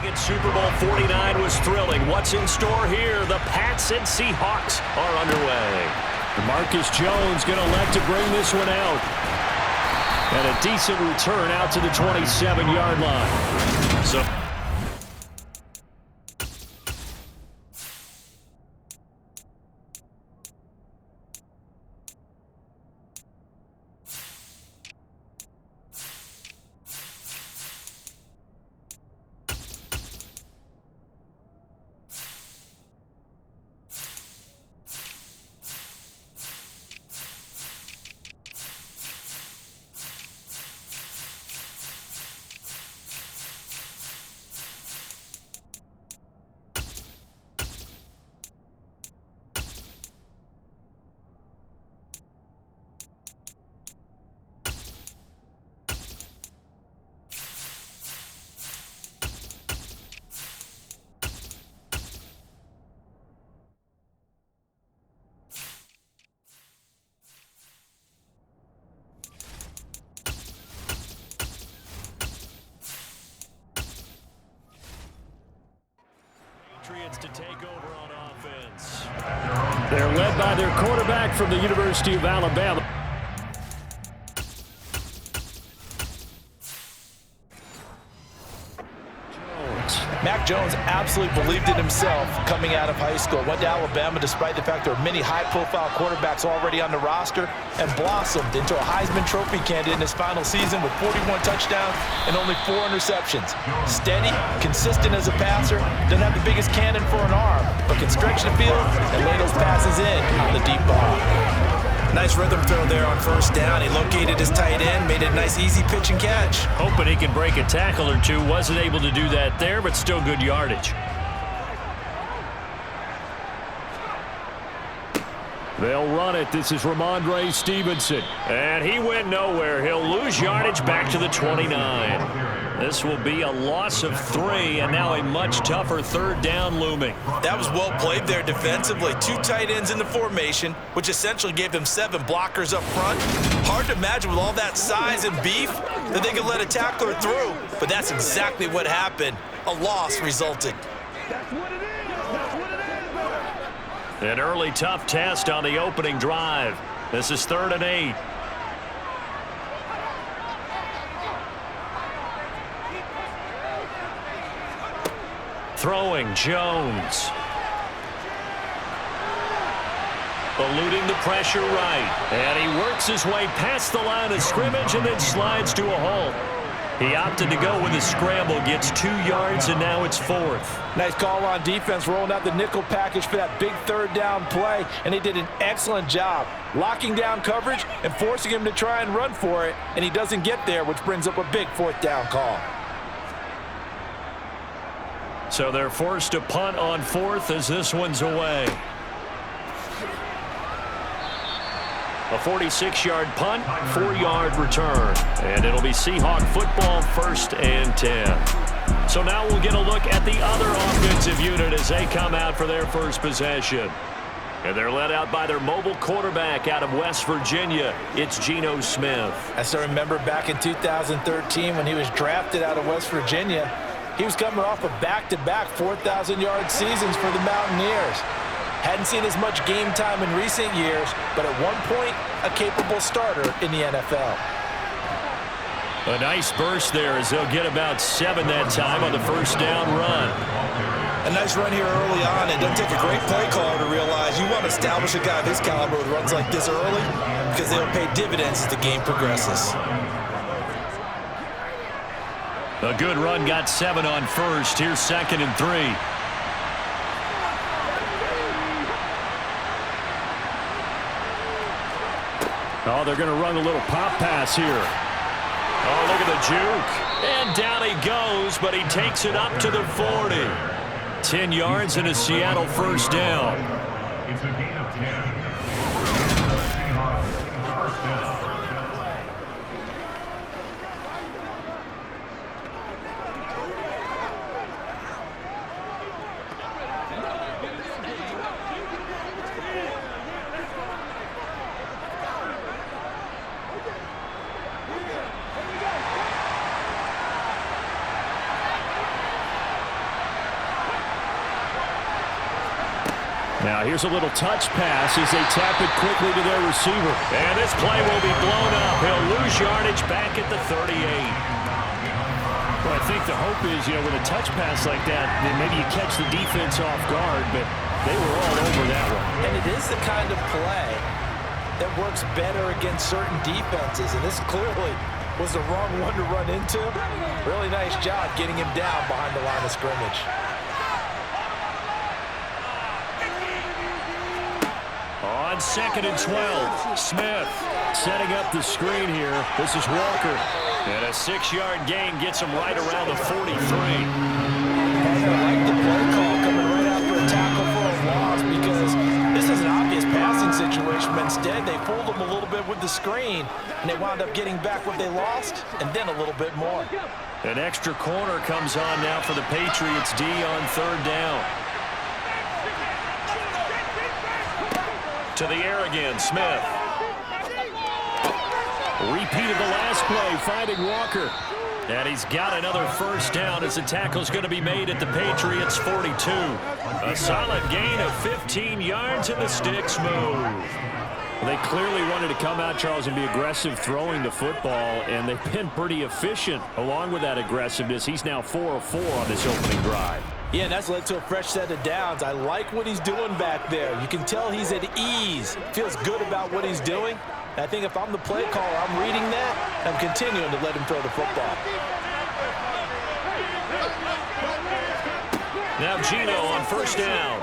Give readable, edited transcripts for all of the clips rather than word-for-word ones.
at Super Bowl 49 was thrilling. What's in store here? The Pats and Seahawks are underway. Marcus Jones going to elect to bring this one out. And a decent return out to the 27-yard line. So Patriots to take over on offense. They're led by their quarterback from the University of Alabama. Mac Jones absolutely believed in himself coming out of high school. Went to Alabama despite the fact there were many high-profile quarterbacks already on the roster and blossomed into a Heisman Trophy candidate in his final season with 41 touchdowns and only 4 interceptions. Steady, consistent as a passer, doesn't have the biggest cannon for an arm, but can stretch the field and lay those passes in on the deep ball. Nice rhythm throw there on first down. He located his tight end, made it a nice easy pitch and catch. Hoping he can break a tackle or two. Wasn't able to do that there, but still good yardage. They'll run it. This is Ramondre Stevenson. And he went nowhere. He'll lose yardage back to the 29. This will be a loss of 3, and now a much tougher third down looming. That was well played there defensively. 2 tight ends in the formation, which essentially gave them 7 blockers up front. Hard to imagine with all that size and beef that they could let a tackler through, but that's exactly what happened. A loss resulted. That's what it is. That's what it is. An early tough test on the opening drive. This is 3rd and 8. Throwing Jones. Eluding the pressure right. And he works his way past the line of scrimmage and then slides to a halt. He opted to go with a scramble, gets 2 yards, and now it's 4th. Nice call on defense, rolling out the nickel package for that big third down play, and they did an excellent job locking down coverage and forcing him to try and run for it, and he doesn't get there, which brings up a big 4th down call. So they're forced to punt on 4th as this one's away. A 46-yard punt, 4-yard return. And it'll be Seahawk football, 1st and 10. So now we'll get a look at the other offensive unit as they come out for their first possession. And they're led out by their mobile quarterback out of West Virginia. It's Geno Smith. I still remember back in 2013 when he was drafted out of West Virginia. He was coming off of back-to-back 4,000-yard seasons for the Mountaineers. Hadn't seen as much game time in recent years, but at one point, a capable starter in the NFL. A nice burst there as they'll get about 7 that time on the first down run. A nice run here early on. It doesn't take a great play caller to realize you want to establish a guy of his caliber with runs like this early because they'll pay dividends as the game progresses. A good run got 7 on first. Here's 2nd and 3. Oh, they're going to run a little pop pass here. Oh, look at the juke. And down he goes, but he takes it up to the 40. 10 yards and a Seattle first down. It's a gain of 10. First down. Now here's a little touch pass as they tap it quickly to their receiver. And this play will be blown up. He'll lose yardage back at the 38. Well, I think the hope is, with a touch pass like that, then maybe you catch the defense off guard, but they were all over that one. And it is the kind of play that works better against certain defenses, and this clearly was the wrong one to run into. Really nice job getting him down behind the line of scrimmage. On 2nd and 12, Smith setting up the screen here. This is Walker. And a 6-yard gain gets him right around the 43. I like the play call coming right after a tackle for a loss because this is an obvious passing situation, but instead they fooled him a little bit with the screen, and they wound up getting back what they lost and then a little bit more. An extra corner comes on now for the Patriots D on 3rd down. To the air again, Smith. Repeated the last play, finding Walker. And he's got another 1st down as the tackle's going to be made at the Patriots 42. A solid gain of 15 yards and the sticks move. They clearly wanted to come out, Charles, and be aggressive throwing the football, and they've been pretty efficient along with that aggressiveness. He's now 4 of 4 on this opening drive. Yeah, and that's led to a fresh set of downs. I like what he's doing back there. You can tell he's at ease. Feels good about what he's doing. And I think if I'm the play caller, I'm reading that. I'm continuing to let him throw the football. Now Gino on 1st down.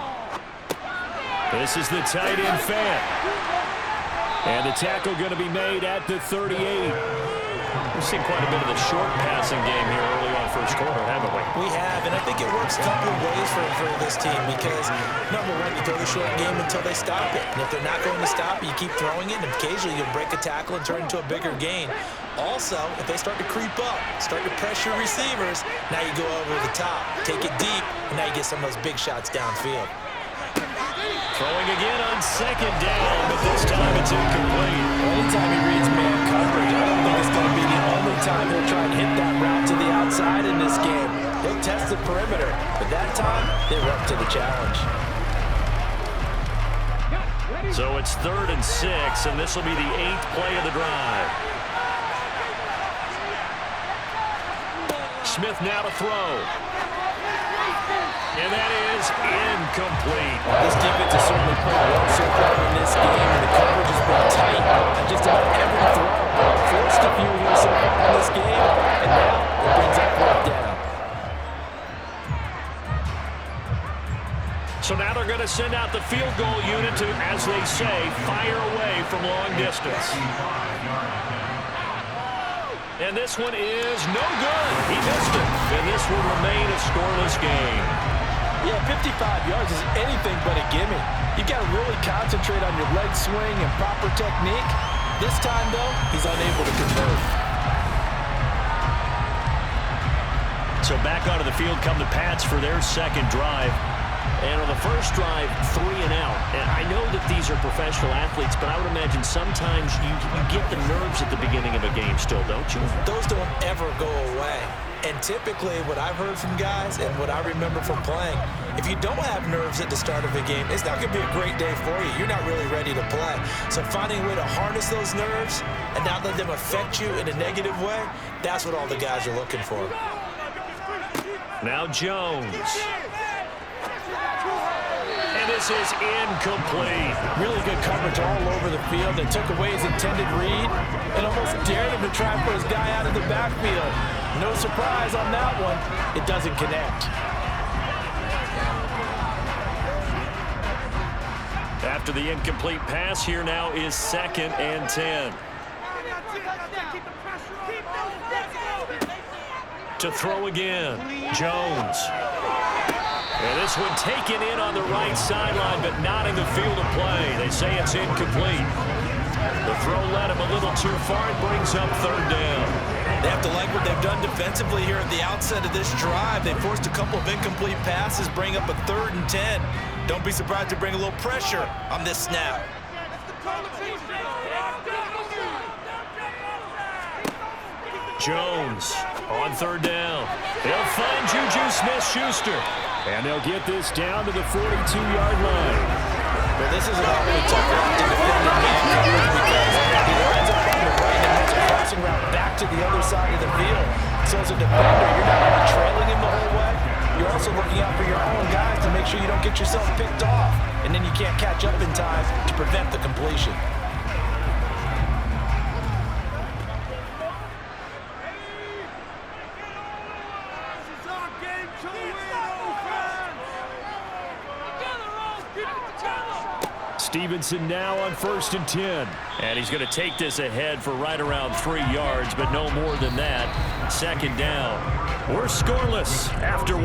This is the tight end fan. And the tackle going to be made at the 38. We've seen quite a bit of the short passing game here early on 1st quarter, haven't we? We have, and I think it works a couple of ways for this team because, number one, you throw the short game until they stop it. And if they're not going to stop it, you keep throwing it, and occasionally you'll break a tackle and turn it into a bigger gain. Also, if they start to creep up, start to pressure receivers, now you go over the top, take it deep, and now you get some of those big shots downfield. Throwing again on 2nd down, but this time it's incomplete. Anytime he reads man coverage, I don't think it's going to be the only time he'll try and hit that route to the outside in this game. He'll test the perimeter, but that time, they were up to the challenge. So it's 3rd and 6, and this will be the 8th play of the drive. Smith now to throw. And that is incomplete. This defense has certainly played well so far in this game, and the coverage has been tight on just about every throw. Forced a few here so far in this game, and now it brings that fourth down. So now they're going to send out the field goal unit to, as they say, fire away from long distance. And this one is no good. He missed it. And this will remain a scoreless game. Yeah, 55 yards is anything but a gimme. You got to really concentrate on your leg swing and proper technique. This time, though, he's unable to convert. So back onto the field come the Pats for their 2nd drive. And on the first drive, 3 and out. And I know that these are professional athletes, but I would imagine sometimes you get the nerves at the beginning of a game still, don't you? Those don't ever go away. And typically what I've heard from guys and what I remember from playing, if you don't have nerves at the start of a game, it's not going to be a great day for you. You're not really ready to play. So finding a way to harness those nerves and not let them affect you in a negative way, that's what all the guys are looking for. Now Jones. And this is incomplete. Really good coverage all over the field. They took away his intended read and almost dared him to try and put his guy out of the backfield. No surprise on that one. It doesn't connect. After the incomplete pass, here now is 2nd and 10. To throw again, Jones. And this one taken in on the right sideline, but not in the field of play. They say it's incomplete. The throw led him a little too far and brings up 3rd down. They have to like what they've done defensively here at the outset of this drive. They forced a couple of incomplete passes, bring up a 3rd and 10. Don't be surprised to bring a little pressure on this snap. Jones On third down, they'll find Juju Smith-Schuster. And they'll get this down to the 42-yard line. Well, this is an awfully tough route to defend in man coverage because he lines up on the right and has a crossing route back to the other side of the field. So as a defender, you're not only trailing him the whole way, you're also looking out for your own guys to make sure you don't get yourself picked off. And then you can't catch up in time to prevent the completion. Stevenson now on 1st and 10. And he's going to take this ahead for right around 3 yards, but no more than that. 2nd down. We're scoreless after 1.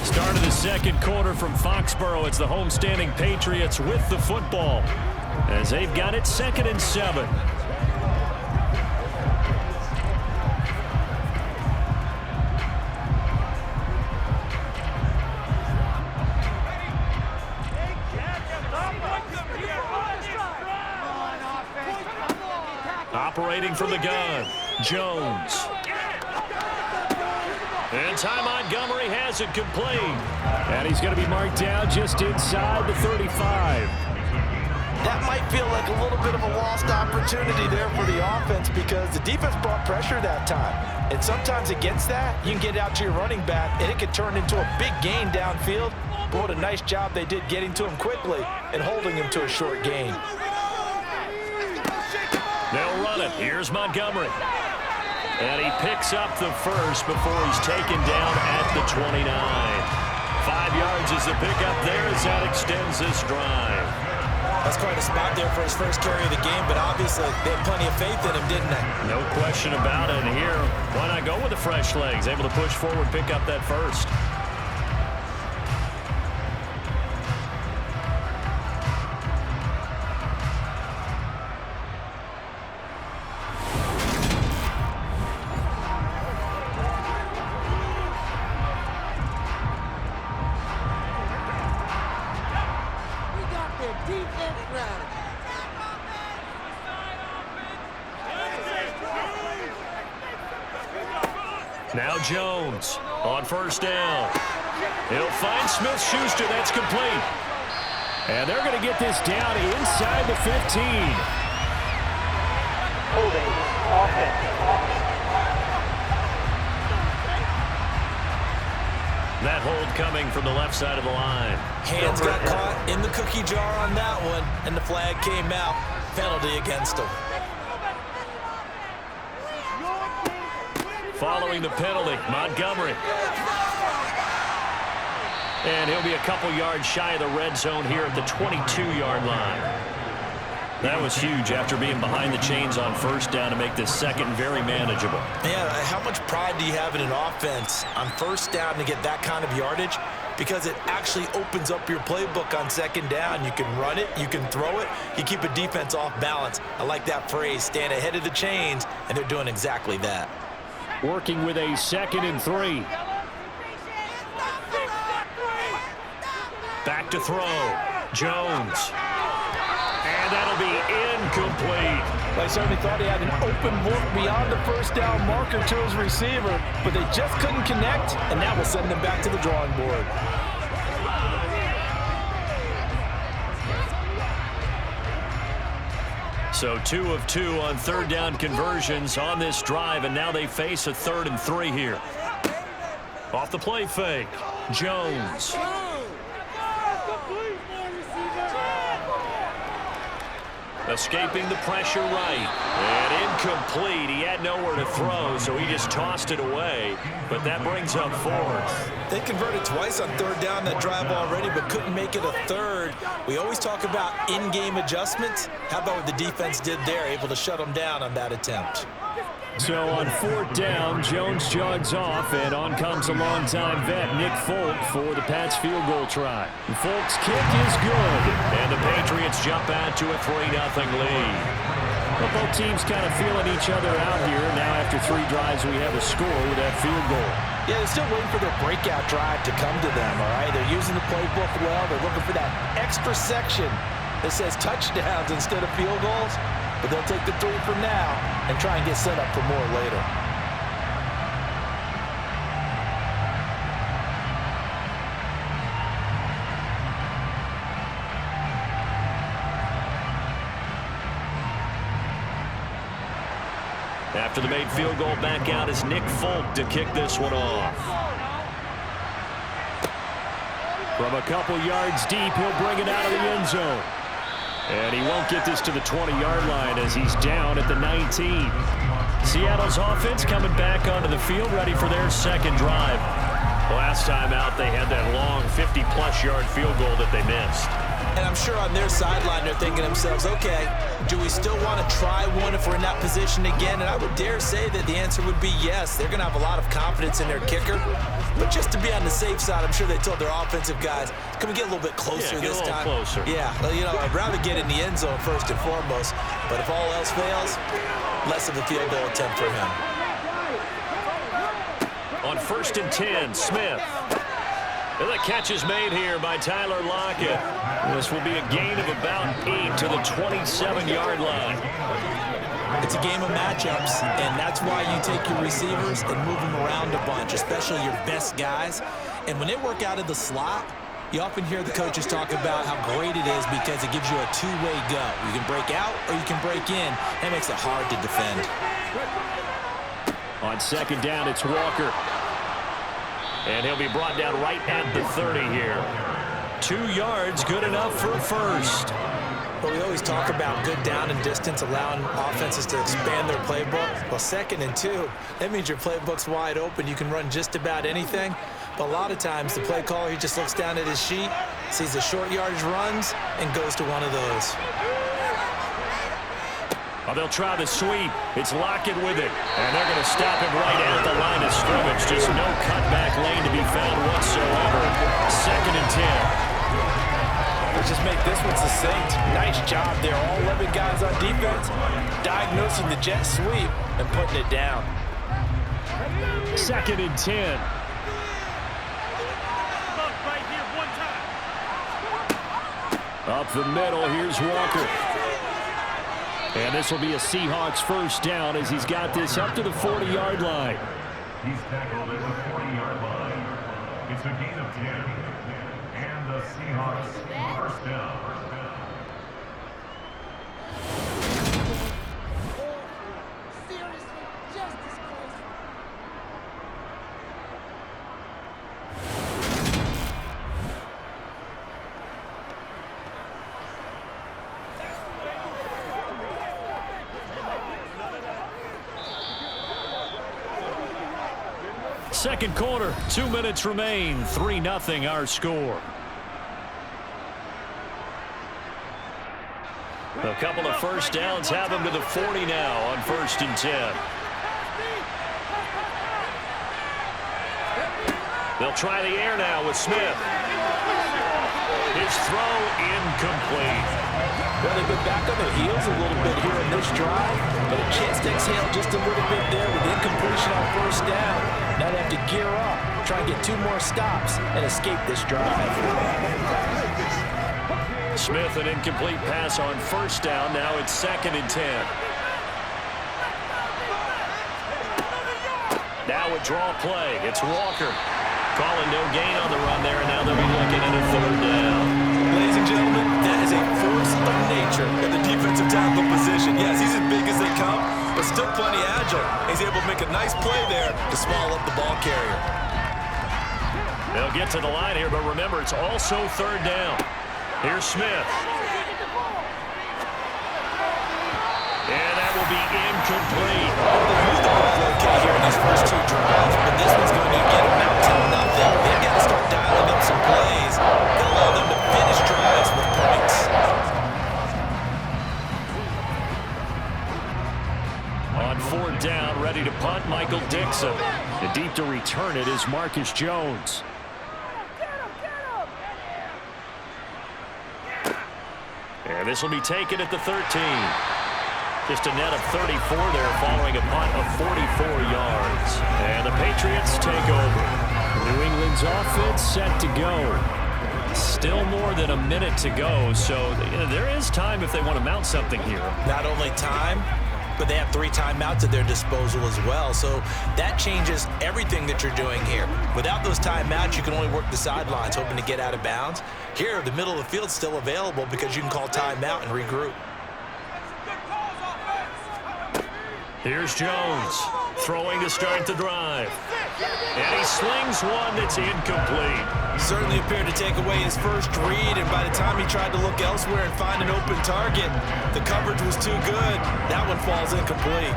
Start of the 2nd quarter from Foxborough. It's the homestanding Patriots with the football as they've got it 2nd and 7. Operating from the gun, Jones. And Ty Montgomery has it complete. And he's going to be marked down just inside the 35. That might feel like a little bit of a lost opportunity there for the offense because the defense brought pressure that time. And sometimes against that, you can get out to your running back, and it could turn into a big gain downfield. But what a nice job they did getting to him quickly and holding him to a short gain. They'll run it. Here's Montgomery. And he picks up the first before he's taken down at the 29. 5 yards is the pickup there as that extends this drive. That's quite a spot there for his first carry of the game, but obviously they had plenty of faith in him, didn't they? No question about it. And here, why not go with the fresh legs? Able to push forward, pick up that first. Now Jones on 1st down. He'll find Smith-Schuster. That's complete. And they're going to get this down inside the 15. Holding offense. That hold coming from the left side of the line. Hands got caught in the cookie jar on that one, and the flag came out. Penalty against him. Following the penalty, Montgomery. And he'll be a couple yards shy of the red zone here at the 22-yard line. That was huge after being behind the chains on 1st down to make this 2nd very manageable. Man, how much pride do you have in an offense on 1st down to get that kind of yardage? Because it actually opens up your playbook on 2nd down. You can run it, you can throw it, you keep a defense off balance. I like that phrase, stand ahead of the chains, and they're doing exactly that. Working with a 2nd and 3. Back to throw. Jones. And that'll be incomplete. I certainly thought he had an open look beyond the 1st down marker to his receiver, but they just couldn't connect, and that will send them back to the drawing board. So 2 of 2 on 3rd down conversions on this drive, and now they face a 3rd and 3 here. Off the play fake, Jones. Escaping the pressure right. And incomplete. He had nowhere to throw, so he just tossed it away. But that brings up 4th. They converted twice on 3rd down that drive already, but couldn't make it a 3rd. We always talk about in-game adjustments. How about what the defense did there, able to shut them down on that attempt? So on 4th down, Jones jogs off, and on comes a longtime vet, Nick Folk, for the Pats field goal try. And Folk's kick is good, and the Patriots jump out to a 3-0 lead. Well, both teams kind of feeling each other out here. Now after 3 drives, we have a score with that field goal. Yeah, they're still waiting for their breakout drive to come to them, all right? They're using the playbook well. They're looking for that extra section that says touchdowns instead of field goals. but they'll take the 3 for now and try and get set up for more later. After the made field goal, back out is Nick Folk to kick this one off. From a couple yards deep, he'll bring it out of the end zone. And he won't get this to the 20-yard line as he's down at the 19. Seattle's offense coming back onto the field, ready for their second drive. Last time out, they had that long 50-plus yard field goal that they missed. And I'm sure on their sideline, they're thinking to themselves, okay, do we still want to try one if we're in that position again? And I would dare say that the answer would be yes. They're going to have a lot of confidence in their kicker. But just to be on the safe side, I'm sure they told their offensive guys, can we get a little bit closer this time? Closer. Yeah, well, you know, I'd rather get in the end zone first and foremost. But if all else fails, less of a field goal attempt for him. On 1st and 10, Smith. And the catch is made here by Tyler Lockett. This will be a gain of about 8 to the 27-yard line. It's a game of matchups, and that's why you take your receivers and move them around a bunch, especially your best guys. And when they work out of the slot, you often hear the coaches talk about how great it is because it gives you a two-way go. You can break out or you can break in. That makes it hard to defend. On 2nd down, it's Walker. And he'll be brought down right at the 30 here. 2 yards, good enough for a first. Well, we always talk about good down and distance, allowing offenses to expand their playbook. Well, 2nd and 2, that means your playbook's wide open. You can run just about anything. But a lot of times, the play caller, he just looks down at his sheet, sees the short yardage runs, and goes to one of those. Well, they'll try the sweep. It's Lockett with it. And they're going to stop him right at the line of scrimmage. Just no cutback lane to be found whatsoever. 2nd and 10. Let's just make this one succinct. Nice job there. All 11 guys on defense diagnosing the jet sweep and putting it down. 2nd and 10. Up the middle, here's Walker. And this will be a Seahawks first down as he's got this up to the 40-yard line. He's tackled at the 40-yard line. It's a gain of 10. And the Seahawks first down. Second quarter, 2 minutes remain. 3-0 our score. A couple of first downs have them to the 40 now on 1st and 10. They'll try the air now with Smith. His throw incomplete. Well, they've been back on their heels a little bit here in this drive, but a chance to exhale just a little bit there with incompletion on 1st down. Now they have to gear up, try and get 2 more stops, and escape this drive. Smith, an incomplete pass on 1st down. Now it's 2nd and 10. Now a draw play. It's Walker. Calling no gain on the run there, and now they'll be looking at a 3rd down. Ladies and gentlemen, that is a force of nature in the defensive tackle position. Yes, he's as big as they come, but still plenty agile. He's able to make a nice play there to swallow up the ball carrier. They'll get to the line here, but remember, it's also 3rd down. Here's Smith. And that will be incomplete. They've moved the ball okay here in these first 2 drives, but this one's going to get about 10-0. They've got to start dialing up some plays that allow them to finish drives with points. On 4th down, ready to punt, Michael Dixon. The deep to return it is Marcus Jones. And this will be taken at the 13. Just a net of 34 there following a punt of 44 yards. And the Patriots take over. New England's offense set to go. Still more than a minute to go, so there is time if they want to mount something here. Not only time, but they have 3 timeouts at their disposal as well. So that changes everything that you're doing here. Without those timeouts, you can only work the sidelines, hoping to get out of bounds. Here, the middle of the field's still available because you can call timeout and regroup. Here's Jones, throwing to start the drive. And he slings one that's incomplete. Certainly appeared to take away his first read, and by the time he tried to look elsewhere and find an open target, the coverage was too good. That one falls incomplete.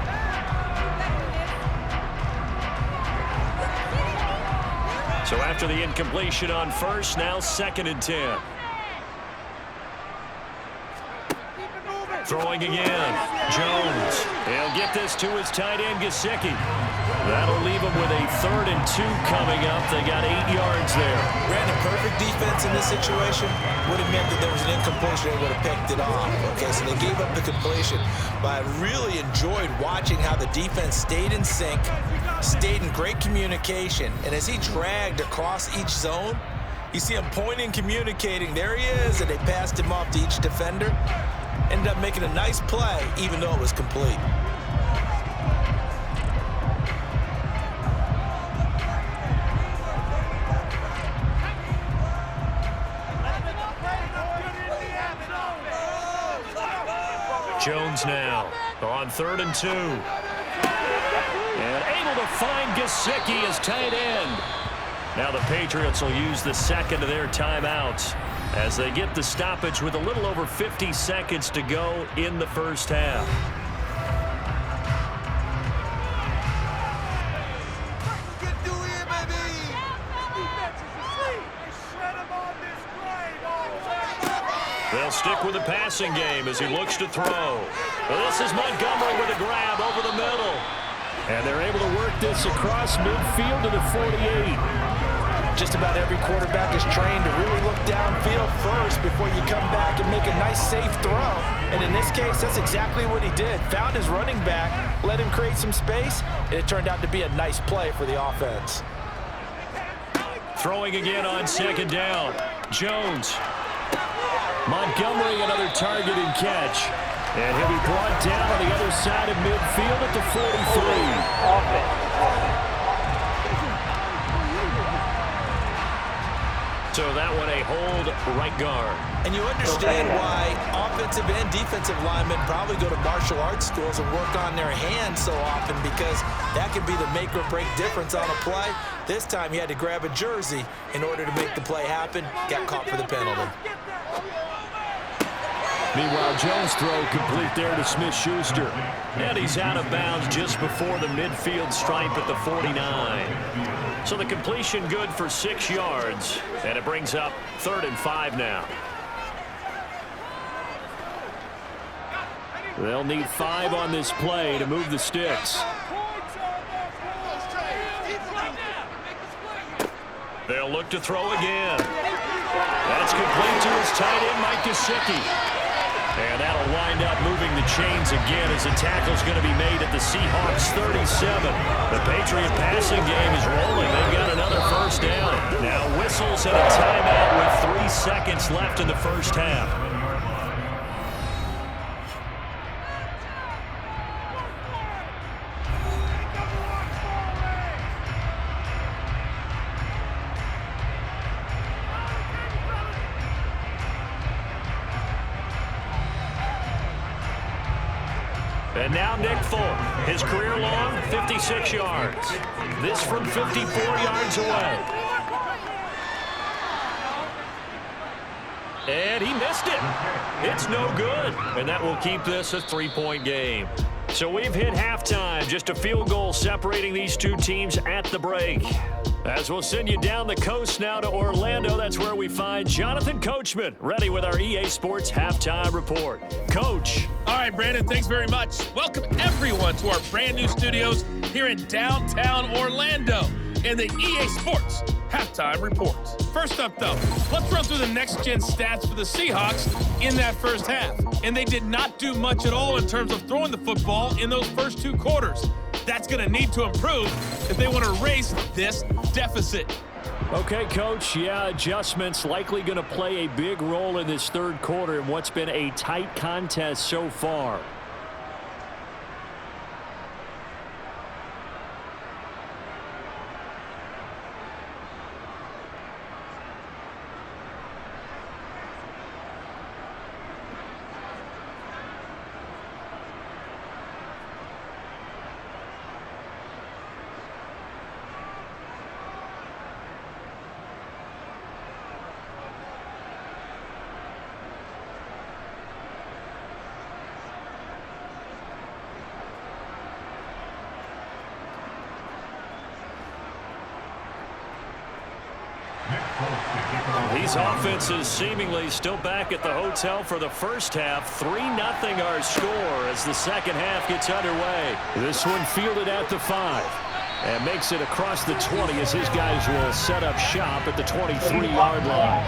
So after the incompletion on first, now 2nd and 10. Throwing again. Jones. He'll get this to his tight end, Gesicki. That'll leave him with a 3rd and 2 coming up. They got 8 yards there. Brandon, perfect defense in this situation would have meant that there was an incompletion. They would have picked it off. Okay, so they gave up the completion. But I really enjoyed watching how the defense stayed in sync, stayed in great communication. And as he dragged across each zone, you see him pointing, communicating. There he is, and they passed him off to each defender. Ended up making a nice play, even though it was complete. Jones now on 3rd and 2. And able to find Gesicki as tight end. Now the Patriots will use the 2nd of their timeouts as they get the stoppage with a little over 50 seconds to go in the first half. They'll stick with the passing game as he looks to throw. Well, this is Montgomery with a grab over the middle. And they're able to work this across midfield to the 48. Just about every quarterback is trained to really look downfield first before you come back and make a nice, safe throw. And in this case, that's exactly what he did. Found his running back, let him create some space, and it turned out to be a nice play for the offense. Throwing again on 2nd down. Jones. Montgomery, another target and catch. And he'll be brought down on the other side of midfield at the 43. So that one a hold right guard. And you understand why offensive and defensive linemen probably go to martial arts schools and work on their hands so often, because that can be the make or break difference on a play. This time he had to grab a jersey in order to make the play happen. Got caught for the penalty. Meanwhile, Jones' throw complete there to Smith-Schuster. And he's out of bounds just before the midfield stripe at the 49. So the completion good for 6 yards. And it brings up 3rd and 5 now. They'll need 5 on this play to move the sticks. They'll look to throw again. That's complete to his tight end, Mike Gesicki. And that'll wind up moving the chains again as the tackle's going to be made at the Seahawks 37. The Patriot passing game is rolling. They've got another first down. Now whistles and a timeout with 3 seconds left in the first half. And now Nick Folk, his career long, 56 yards. This from 54 yards away. And he missed it. It's no good. And that will keep this a 3-point game. So we've hit halftime. Just a field goal separating these two teams at the break. As we'll send you down the coast now to Orlando, that's where we find Jonathan Coachman, ready with our EA Sports Halftime Report. Coach. All right, Brandon, thanks very much. Welcome, everyone, to our brand new studios here in downtown Orlando in the EA Sports Halftime Report. First up, though, let's run through the next-gen stats for the Seahawks in that first half. And they did not do much at all in terms of throwing the football in those first 2 quarters. That's going to need to improve if they want to erase this deficit. Okay, Coach, yeah, adjustments likely going to play a big role in this third quarter in what's been a tight contest so far. These offenses seemingly still back at the hotel for the first half. 3-0 our score as the second half gets underway. This one fielded at the 5. And makes it across the 20 as his guys will set up shop at the 23-yard line.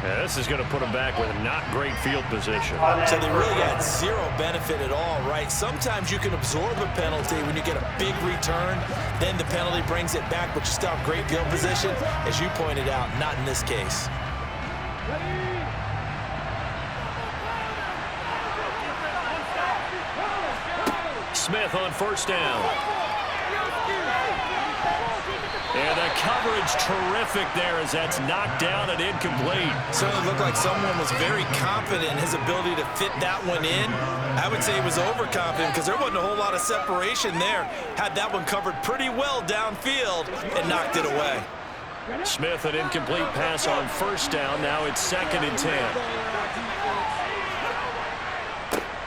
Yeah, this is going to put them back with not great field position. So they really got zero benefit at all, right? Sometimes you can absorb a penalty when you get a big return. Then the penalty brings it back, but you still have great field position. As you pointed out, not in this case. Smith on first down. And the coverage terrific there as that's knocked down and incomplete. Certainly looked like someone was very confident in his ability to fit that one in. I would say he was overconfident because there wasn't a whole lot of separation there. Had that one covered pretty well downfield and knocked it away. Smith, an incomplete pass on first down. Now it's 2nd and 10.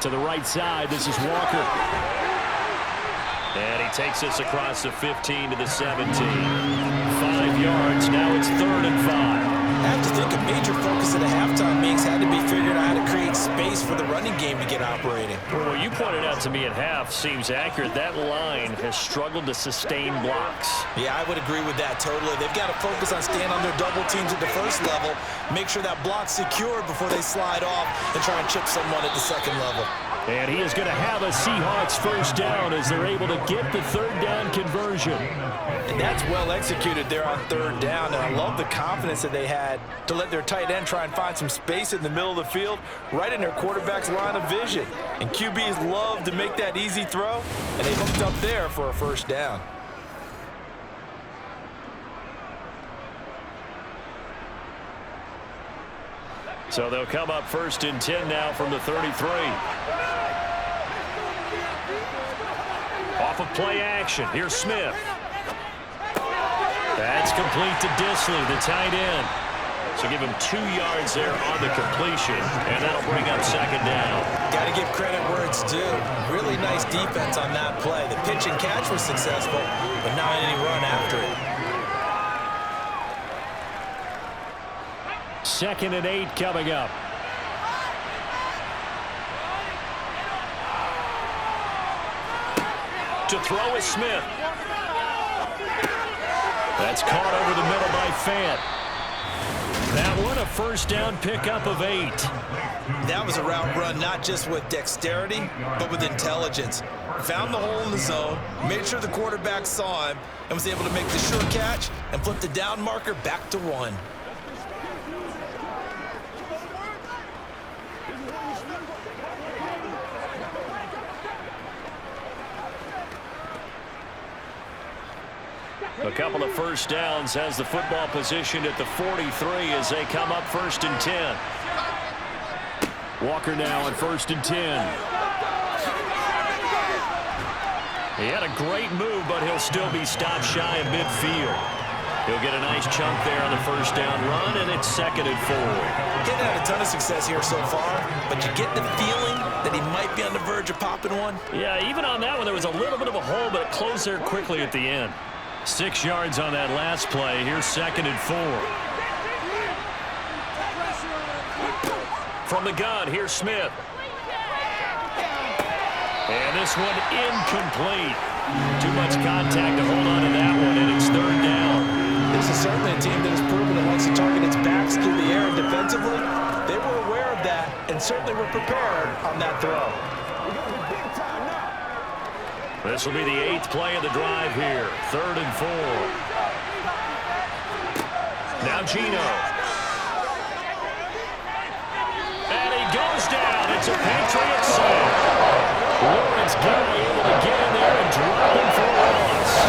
To the right side, this is Walker. And he takes us across the 15 to the 17. 5 yards. Now it's 3rd and 5. I have to think a major focus at the halftime meetings had to be figuring out how to create space for the running game to get operating. Well, what you pointed out to me at half seems accurate. That line has struggled to sustain blocks. Yeah, I would agree with that totally. They've got to focus on staying on their double teams at the first level, make sure that block's secured before they slide off and try and chip someone at the second level. And he is going to have a Seahawks first down as they're able to get the 3rd down conversion. And that's well executed there on 3rd down. And I love the confidence that they had to let their tight end try and find some space in the middle of the field, right in their quarterback's line of vision. And QBs love to make that easy throw, and they hooked up there for a first down. So they'll come up 1st and 10 now from the 33. Off of play action. Here's Smith. That's complete to Disley, the tight end. So give him 2 yards there on the completion, and that'll bring up 2nd down. Got to give credit where it's due. Really nice defense on that play. The pitch and catch was successful, but not any run after it. 2nd and 8 coming up. To throw is Smith. That's caught over the middle by Fant. That one a first down pickup of 8. That was a route run not just with dexterity, but with intelligence. Found the hole in the zone, made sure the quarterback saw him, and was able to make the sure catch and flip the down marker back to 1. A couple of first downs has the football positioned at the 43 as they come up 1st and 10. Walker now on 1st and 10. He had a great move, but he'll still be stopped shy of midfield. He'll get a nice chunk there on the first down run, and it's 2nd and 4. Getting had a ton of success here so far, but you get the feeling that he might be on the verge of popping one. Yeah, even on that one, there was a little bit of a hole, but it closed there quickly at the end. 6 yards on that last play. Here's 2nd and 4. From the gun, here's Smith. And this one incomplete. Too much contact to hold on to that one, and it's 3rd down. This is certainly a team that has proven it likes to target its backs through the air and defensively. They were aware of that and certainly were prepared on that throw. This will be the 8th play of the drive here. 3rd and 4. Now Gino. And he goes down. It's a Patriots save. Lawrence Guy able to get in there and drop him for a loss.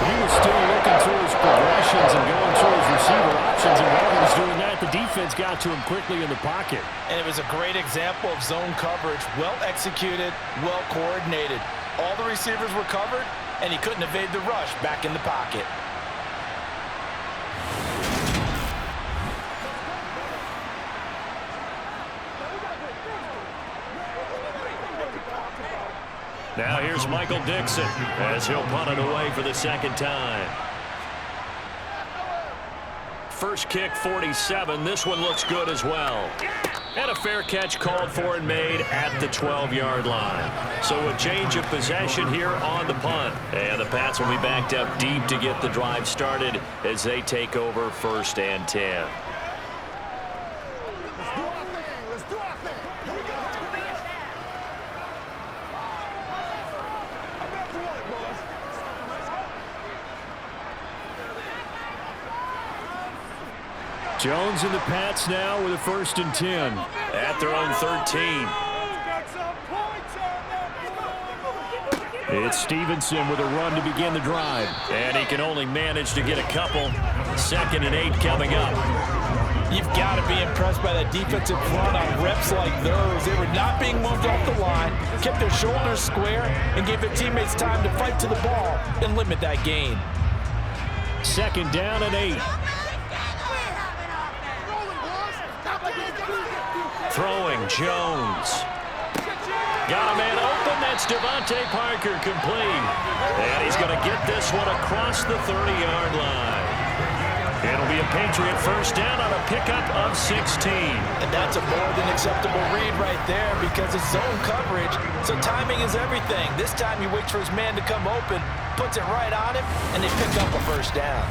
He was still looking through his progressions and going through his receiver options, and while he was doing that, the defense got to him quickly in the pocket. And it was a great example of zone coverage. Well executed, well coordinated. All the receivers were covered, and he couldn't evade the rush back in the pocket. Now here's Michael Dixon as he'll punt it away for the 2nd time. First kick, 47. This one looks good as well. And a fair catch called for and made at the 12-yard line. So a change of possession here on the punt. And the Pats will be backed up deep to get the drive started as they take over 1st and 10. Jones and the Pats now with a 1st and 10. At their own 13. It's Stevenson with a run to begin the drive. And he can only manage to get a couple. 2nd and 8 coming up. You've got to be impressed by that defensive front on reps like those. They were not being moved off the line, kept their shoulders square, and gave their teammates time to fight to the ball and limit that gain. 2nd down and 8. Throwing, Jones. Got a man open. That's Devontae Parker complete. And he's going to get this one across the 30-yard line. It'll be a Patriot 1st down on a pickup of 16. And that's a more than acceptable read right there because it's zone coverage, so timing is everything. This time he waits for his man to come open, puts it right on him, and they pick up a 1st down.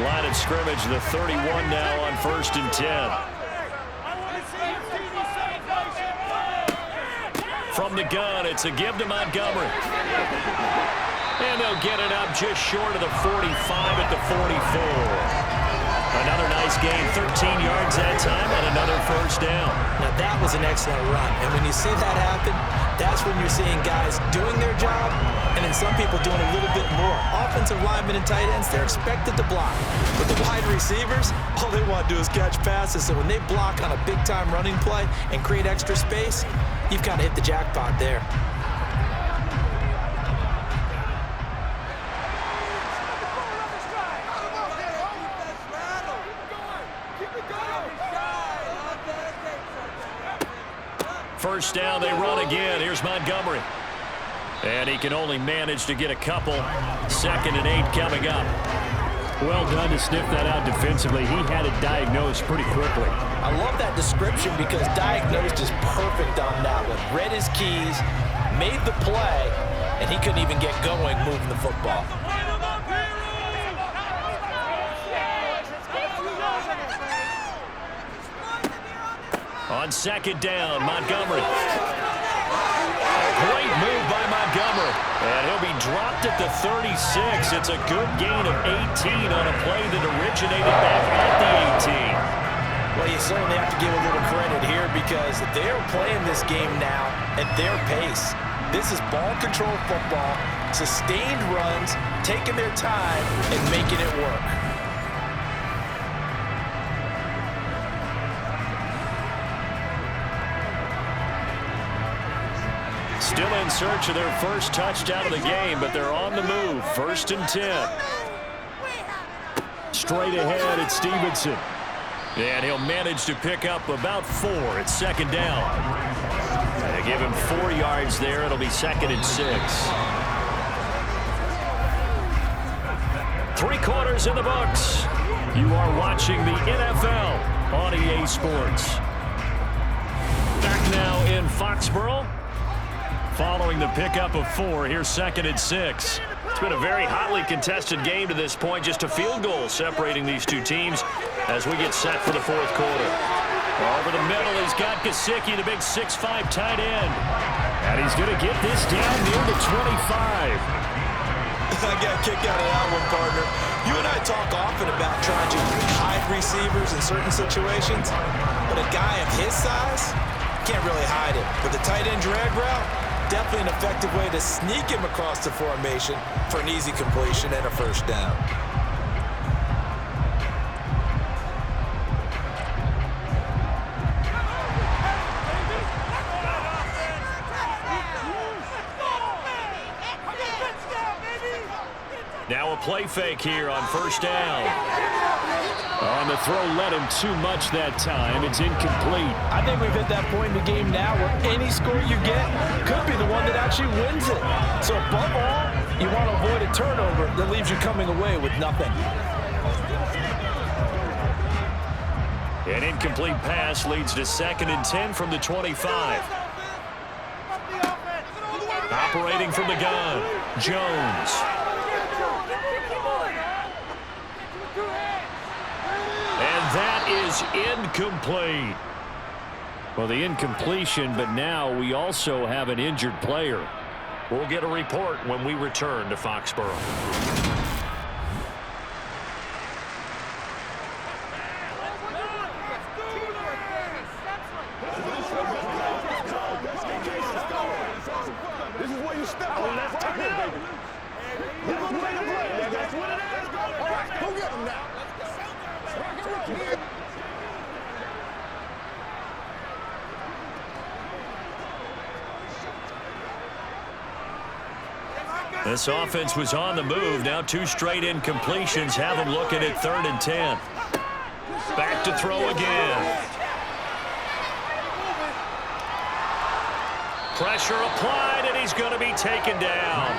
Line of scrimmage, the 31 now on 1st and 10. From the gun, it's a give to Montgomery. And they'll get it up just short of the 45 at the 44. Another nice gain, 13 yards that time, and another 1st down. Now that was an excellent run, and when you see that happen, that's when you're seeing guys doing their job, and then some people doing a little bit more. Offensive linemen and tight ends, they're expected to block. But the wide receivers, all they want to do is catch passes, so when they block on a big-time running play and create extra space, you've got to hit the jackpot there. First down, they run again. Here's Montgomery. And he can only manage to get a couple. 2nd and 8 coming up. Well done to sniff that out defensively. He had it diagnosed pretty quickly. I love that description because diagnosed is perfect on that one. Read his keys, made the play, and he couldn't even get going moving the football. On 2nd down, Montgomery. Great move by Montgomery. And he'll be dropped at the 36. It's a good gain of 18 on a play that originated back at the 18. Well, you certainly have to give a little credit here because they're playing this game now at their pace. This is ball control football, sustained runs, taking their time and making it work. Still in search of their first touchdown of the game, but they're on the move. 1st and 10. Straight ahead, it's Stevenson. And he'll manage to pick up about 4 at 2nd down. And they give him 4 yards there. It'll be 2nd and 6. 3 quarters in the books. You are watching the NFL on EA Sports. Back now in Foxborough. Following the pickup of 4, here's 2nd and 6. been a very hotly contested game to this point. Just a field goal separating these two teams as we get set for the fourth quarter. Over the middle, he's got Gesicki, the big 6'5" tight end. And he's going to get this down near the 25. I got a kick out of that one, partner. You and I talk often about trying to hide receivers in certain situations, but a guy of his size can't really hide it. But the tight end drag route, definitely an effective way to sneak him across the formation for an easy completion and a first down. Now a play fake here on first down. On the throw, led him too much that time. It's incomplete. I think we've hit that point in the game now where any score you get could be the one that actually wins it. So above all, you want to avoid a turnover that leaves you coming away with nothing. An incomplete pass leads to 2nd and 10 from the 25. Operating from the gun, Jones. And that is incomplete. Well, the incompletion, but now we also have an injured player. We'll get a report when we return to Foxborough. This is where you step on that right here, baby. That's the way to play. That's what it is. All right, go get him now. This offense was on the move. Now 2 straight incompletions have them looking at 3rd and 10. Back to throw again. Pressure applied, and he's going to be taken down.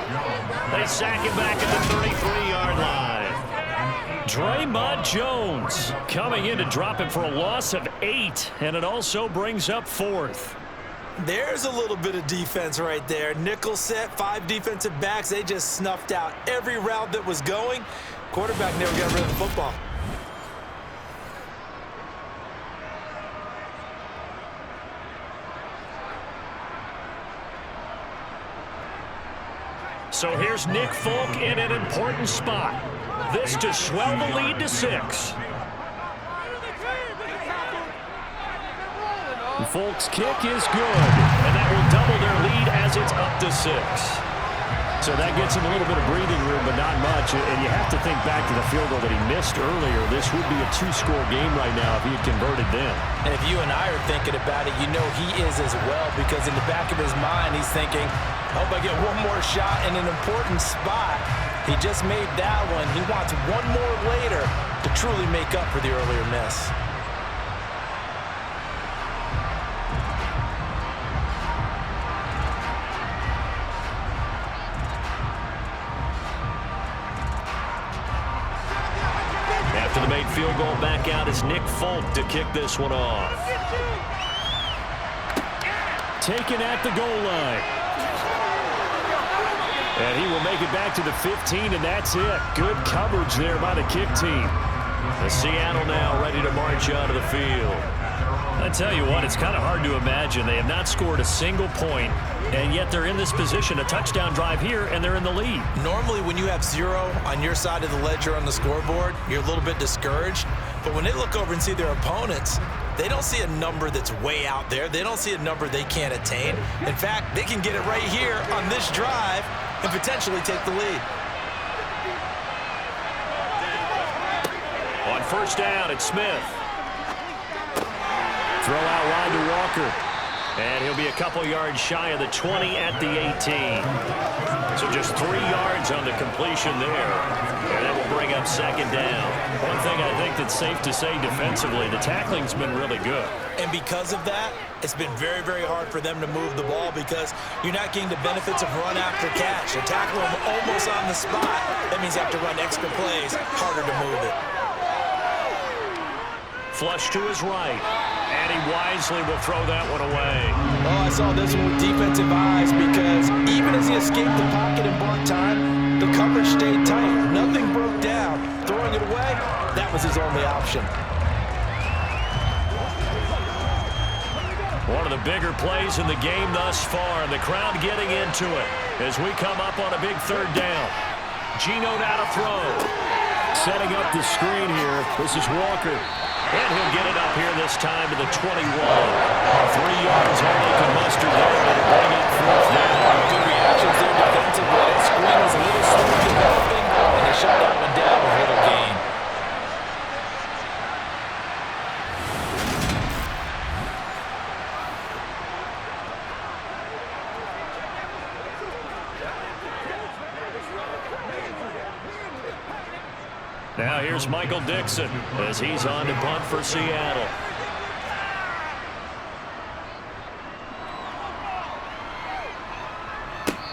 They sack him back at the 33-yard line. Draymond Jones coming in to drop him for a loss of 8, and it also brings up 4th. There's a little bit of defense right there. Nickel set, 5 defensive backs. They just snuffed out every route that was going. Quarterback never got rid of the football. So here's Nick Folk in an important spot. This to swell the lead to 6. Folk's kick is good. And that will double their lead as it's up to 6. So that gets him a little bit of breathing room, but not much. And you have to think back to the field goal that he missed earlier. This would be a 2-score game right now if he had converted then. And if you and I are thinking about it, you know he is as well, because in the back of his mind, he's thinking, I hope I get one more shot in an important spot. He just made that one. He wants one more later to truly make up for the earlier miss. After the made field goal, back out is Nick Folk to kick this one off. Taken at the goal line. And he will make it back to the 15, and that's it. Good coverage there by the kick team. The Seattle now ready to march out of the field. I tell you what, it's kind of hard to imagine. They have not scored a single point, and yet they're in this position, a touchdown drive here, and they're in the lead. Normally, when you have 0 on your side of the ledger on the scoreboard, you're a little bit discouraged. But when they look over and see their opponents, they don't see a number that's way out there. They don't see a number they can't attain. In fact, they can get it right here on this drive and potentially take the lead. On first down, it's Smith. Throw out wide to Walker. And he'll be a couple yards shy of the 20 at the 18. So just 3 yards on the completion there. And that will bring up second down. One thing I think that's safe to say defensively, the tackling's been really good. And because of that, it's been very, very hard for them to move the ball because you're not getting the benefits of run after catch. You tackle them almost on the spot. That means you have to run extra plays, harder to move it. Flush to his right. And he wisely will throw that one away. Oh, I saw this one with defensive eyes because even as he escaped the pocket and bought time, The coverage stayed tight. Nothing broke down. Throwing it away, that was his only option. One of the bigger plays in the game thus far, and the crowd getting into it as we come up on a big third down. Geno now to throw. Setting up the screen here. This is Walker. And he'll get it up here this time to the 21. 3 yards all they can muster there to bring up fourth down. Good reactions there defensively. That screen was a little slow developing, and they shut that one down with little gain. Now here's Michael Dixon as he's on to punt for Seattle.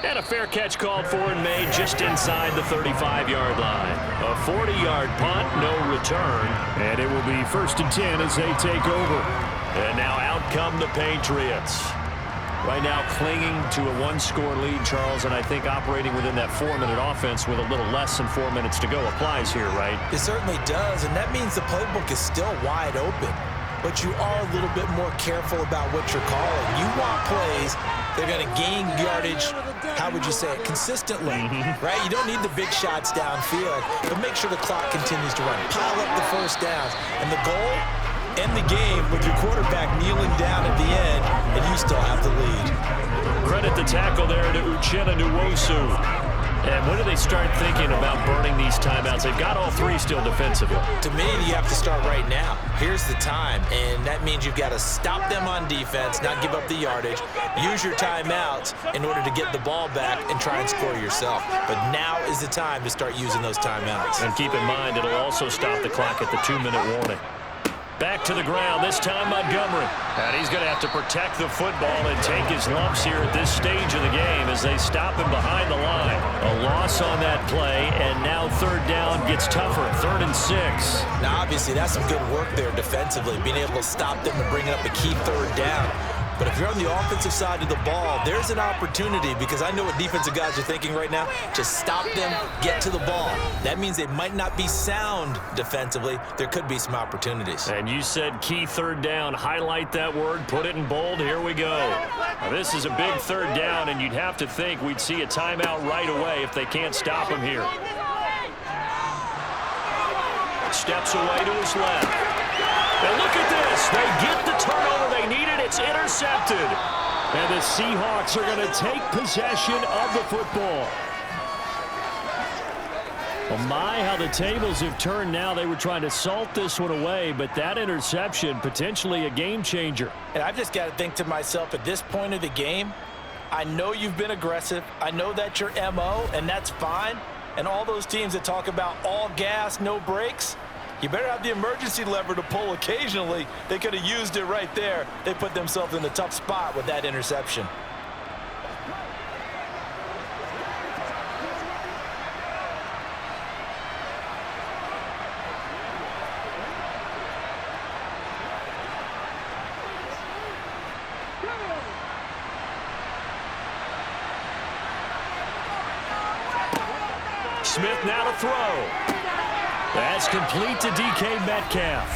And a fair catch called for and made just inside the 35-yard line. A 40-yard punt, no return. And it will be 1st and 10 as they take over. And now out come the Patriots. Right now clinging to a 1-score lead, Charles, and I think operating within that 4-minute offense with a little less than 4 minutes to go applies here, right? It certainly does, and that means the playbook is still wide open. But you are a little bit more careful about what you're calling. You want plays they're going to gain yardage, how would you say it, consistently, right? You don't need the big shots downfield, but make sure the clock continues to run. Pile up the first downs, and the goal, end the game with your quarterback kneeling down at the end, and you still have the lead. Credit the tackle there to Uchenna Nwosu. And when do they start thinking about burning these timeouts? They've got all 3 still defensively. To me, you have to start right now. Here's the time, and that means you've got to stop them on defense, not give up the yardage, use your timeouts in order to get the ball back and try and score yourself. But now is the time to start using those timeouts. And keep in mind, it'll also stop the clock at the 2-minute warning. Back to the ground, this time Montgomery. And he's going to have to protect the football and take his lumps here at this stage of the game as they stop him behind the line. A loss on that play, and now 3rd down gets tougher, 3rd and 6. Now, obviously, that's some good work there defensively, being able to stop them and bring up a key 3rd down. But if you're on the offensive side of the ball, there's an opportunity, because I know what defensive guys are thinking right now. Just stop them, get to the ball. That means they might not be sound defensively. There could be some opportunities. And you said key 3rd down. Highlight that word, put it in bold. Here we go. Now, this is a big 3rd down, and you'd have to think we'd see a timeout right away if they can't stop him here. Steps away to his left. And look at this. They get the turnover they needed. It's intercepted. And the Seahawks are going to take possession of the football. Well, my, how the tables have turned now. They were trying to salt this one away, but that interception, potentially a game changer. And I've just got to think to myself, at this point of the game, I know you've been aggressive. I know that's your MO, and that's fine. And all those teams that talk about all gas, no brakes, you better have the emergency lever to pull occasionally. They could have used it right there. They put themselves in a tough spot with that interception. Smith now to throw. That's complete to DK Metcalf.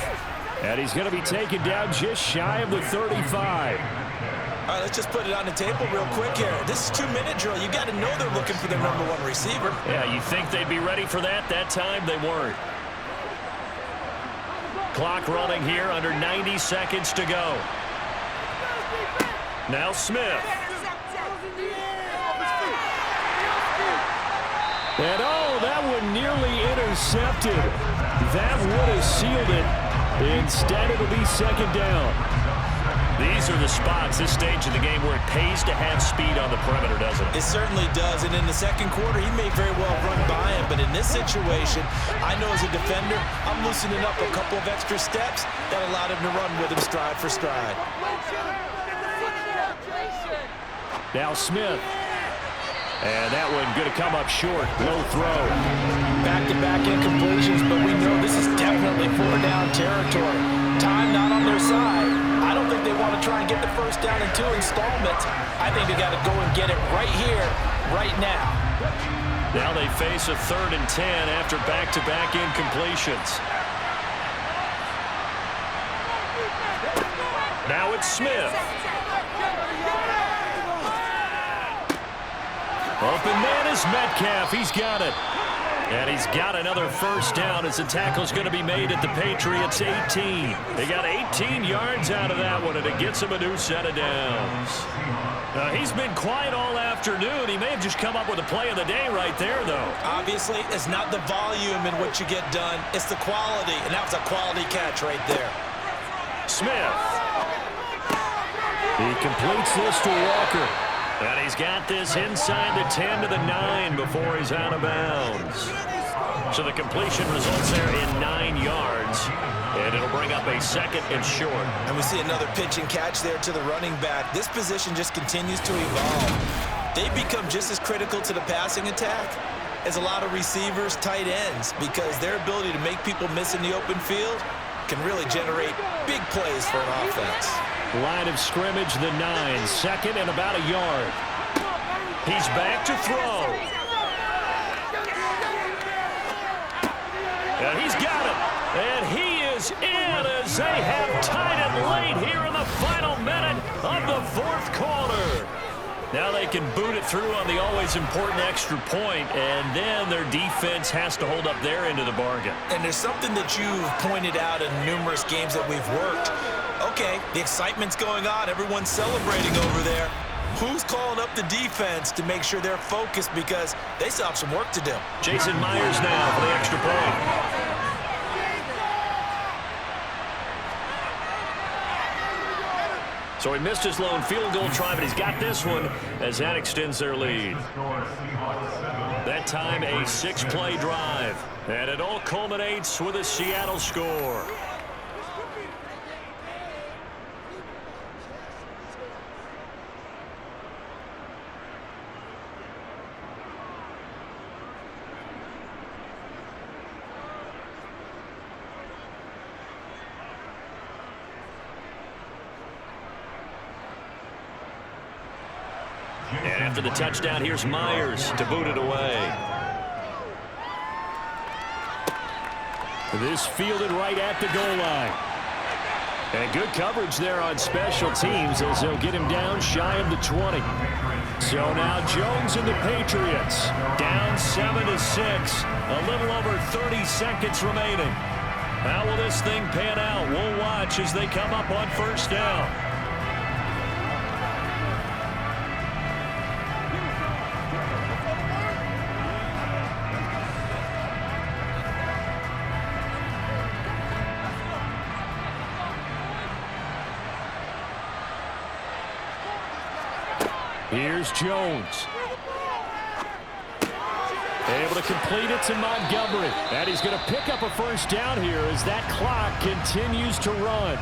And he's going to be taken down just shy of the 35. All right, let's just put it on the table real quick here. This is 2-minute drill. You got to know they're looking for their #1 receiver. Yeah, you think they'd be ready for that? That time they weren't. Clock running here, under 90 seconds to go. Now Smith. And oh, that one nearly intercepted. That would have sealed it. Instead, it'll be 2nd down. These are the spots, this stage of the game, where it pays to have speed on the perimeter, doesn't it? It certainly does. And in the 2nd quarter, he may very well run by him. But in this situation, I know as a defender, I'm loosening up a couple of extra steps that allowed him to run with him stride for stride. Now Smith. And that one going to come up short. Low throw. Back-to-back incompletions, but we know this is definitely 4-down territory. Time not on their side. I don't think they want to try and get the 1st down in 2 installments. I think they got to go and get it right here, right now. Now they face a 3rd and 10 after back-to-back incompletions. Now it's Smith. Open man is Metcalf. He's got it. And he's got another first down as the tackle's going to be made at the Patriots 18. They got 18 yards out of that one, and it gets him a new set of downs. He's been quiet all afternoon. He may have just come up with a play of the day right there, though. Obviously, it's not the volume in what you get done. It's the quality, and that was a quality catch right there. Smith. He completes this to Walker. And he's got this inside the 10 to the 9 before he's out of bounds. So the completion results there in 9 yards. And it'll bring up a 2nd and short. And we see another pitch and catch there to the running back. This position just continues to evolve. They become just as critical to the passing attack as a lot of receivers, tight ends, because their ability to make people miss in the open field can really generate big plays for an offense. Line of scrimmage, the 9, 2nd and about a yard. He's back to throw. And he's got it. And he is in as they have tied it late here in the final minute of the 4th quarter. Now they can boot it through on the always important extra point, and then their defense has to hold up their end of the bargain. And there's something that you've pointed out in numerous games that we've worked. Okay, the excitement's going on. Everyone's celebrating over there. Who's calling up the defense to make sure they're focused, because they still have some work to do? Jason Myers now for the extra point. So he missed his lone field goal try, but he's got this one as that extends their lead. That time a 6-play drive. And it all culminates with a Seattle score. And after the touchdown, here's Myers to boot it away. This fielded right at the goal line. And good coverage there on special teams as they'll get him down shy of the 20. So now Jones and the Patriots down 7-6. A little over 30 seconds remaining. How will this thing pan out? We'll watch as they come up on first down. Here's Jones. Able to complete it to Montgomery. And he's going to pick up a first down here as that clock continues to run.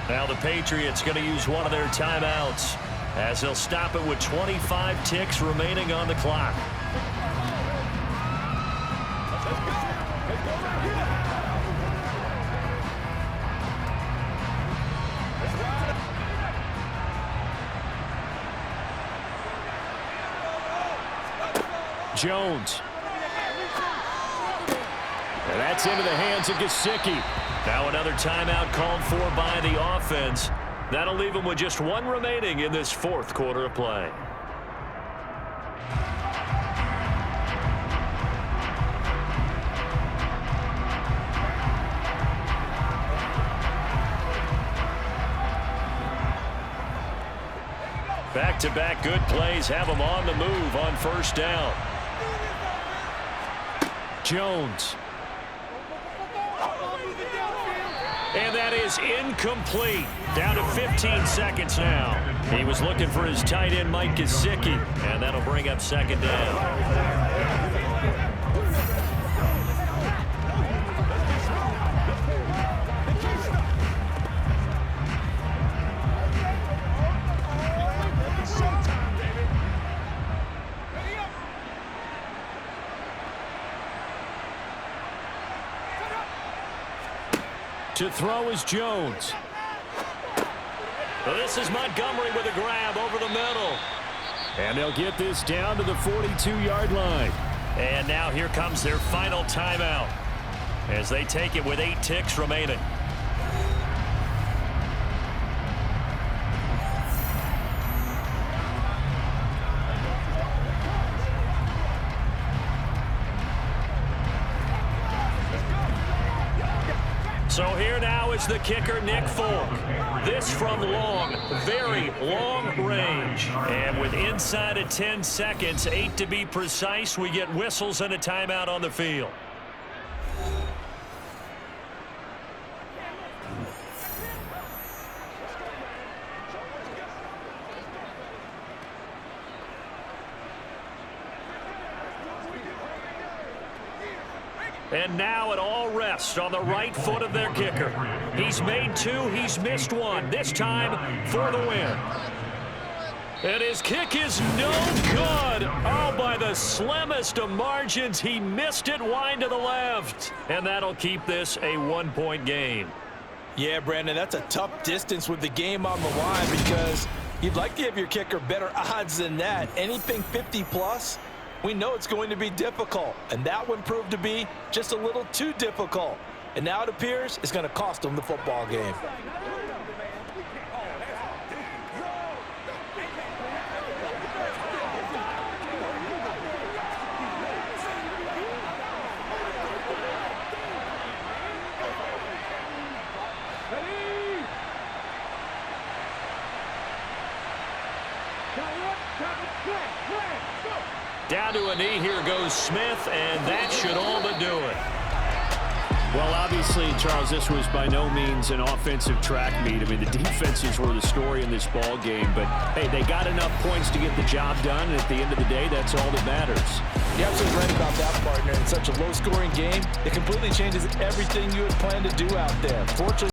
Now the Patriots going to use one of their timeouts as they'll stop it with 25 ticks remaining on the clock. Jones. And that's into the hands of Gesicki. Now another timeout called for by the offense. That'll leave them with just one remaining in this 4th quarter of play. Back-to-back good plays have them on the move on first down. Jones. And that is incomplete. Down to 15 seconds now. He was looking for his tight end, Mike Gesicki, and that'll bring up 2nd down. To throw is Jones. This is Montgomery with a grab over the middle. And they'll get this down to the 42-yard line. And now here comes their final timeout as they take it with 8 ticks remaining. So here now is the kicker, Nick Folk. This from long, very long range. And with inside of 10 seconds, 8 to be precise, we get whistles and a timeout on the field. And now it all rests on the right foot of their kicker. He's made 2, he's missed 1. This time for the win. And his kick is no good. Oh, by the slimmest of margins, he missed it wide to the left. And that'll keep this a 1-point game. Yeah, Brandon, that's a tough distance with the game on the line because you'd like to give your kicker better odds than that. Anything 50-plus, we know it's going to be difficult. And that one proved to be just a little too difficult. And now it appears it's going to cost them the football game. Down to a knee, here goes Smith, and that should all but do it. Well, obviously, Charles, this was by no means an offensive track meet. I mean, the defenses were the story in this ball game, but, hey, they got enough points to get the job done, and at the end of the day, that's all that matters. You're absolutely right about that, partner. In such a low-scoring game, it completely changes everything you had planned to do out there. Fortunately,